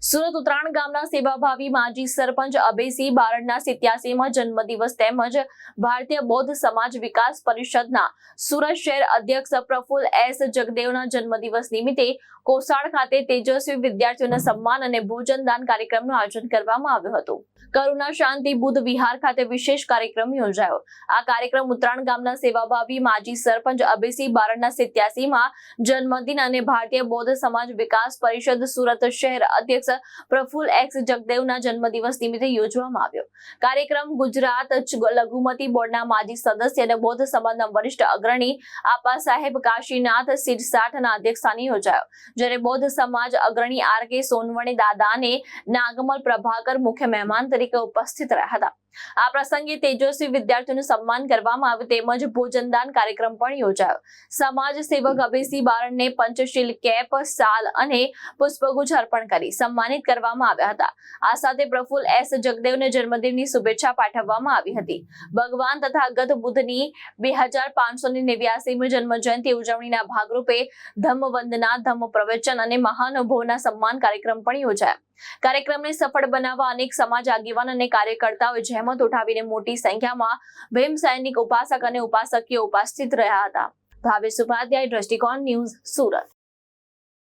સુરત ઉત્તરાયણ ગામના સેવાભાવી માજી સરપંચ અભયસિંહ બારડના 87માં જન્મદિવસ તેમજ ભારતીય બૌદ્ધ સમાજ વિકાસ પરિષદના સુરત શહેર અધ્યક્ષ પ્રફુલ્લ એસ જગદેવના જન્મદિવસ નિમિત્તે કોસાડ ખાતે તેજસ્વી વિદ્યાર્થીઓના સન્માન અને ભોજનદાન કાર્યક્રમનું આયોજન કરવામાં આવ્યું હતું। કરુણા શાંતિ બુદ્ધ વિહાર ખાતે વિશેષ કાર્યક્રમ યોજાયો। આ કાર્યક્રમ ઉત્તરાયણ ગામના સેવાભાવી માજી સરપંચ અભયસિંહ બારડના 87માં જન્મદિન અને ભારતીય બૌદ્ધ સમાજ વિકાસ પરિષદ સુરત શહેર અધ્યક્ષ પ્રફુલ્લ એક્સ જગદેવના જન્મદિવસ નિમિત્તે યોજવામાં આવ્યો। કાર્યક્રમ ગુજરાત લઘુમતી બોર્ડના માજી સદસ્ય અને બૌદ્ધ સમાજના વરિષ્ઠ અગ્રણી આપા સાહેબ કાશીનાથ સિરસાઠના અધ્યક્ષસ્થાને યોજાયો, જ્યારે બૌદ્ધ સમાજ અગ્રણી આર કે સોનવણે દાદાને નાગમલ પ્રભાકર મુખ્ય મહેમાન તરીકે ઉપસ્થિત રહ્યા હતા। આ પ્રસંગે તેજસ્વી વિદ્યાર્થીઓનું સન્માન કરવામાં આવ્યું તેમજ ભોજનદાન કાર્યક્રમ પણ યોજાયો। સમાજ સેવક અભયસિંહ બારડને પંચશીલ કેપ, શાલ અને પુષ્પગુચ્છ અર્પણ કરી સન્માનિત કરવામાં આવ્યા હતા। આ સાથે પ્રફુલ્લ એસ જગદેવને જન્મદિનની શુભેચ્છા પાઠવવામાં આવી હતી। ભગવાન તથાગત બુદ્ધની 2589મી જન્મજયંતિ ઉજવણીના ભાગરૂપે ધમ્મવંદના, ધમ્મ પ્રવચન અને મહાનુભાવોના સન્માન કાર્યક્રમ પણ યોજાયા। કાર્યક્રમને સફળ બનાવવા અનેક સમાજ આગેવાન અને કાર્યકર્તાઓએ જહેમત ઉઠાવીને મોટી સંખ્યામાં ભીમ સૈનિક ઉપાસક અને ઉપાસકીઓ ઉપસ્થિત રહ્યા હતા। ભાવેશ ઉપાધ્યાય, દ્રષ્ટિકોણ ન્યૂઝ, સુરત।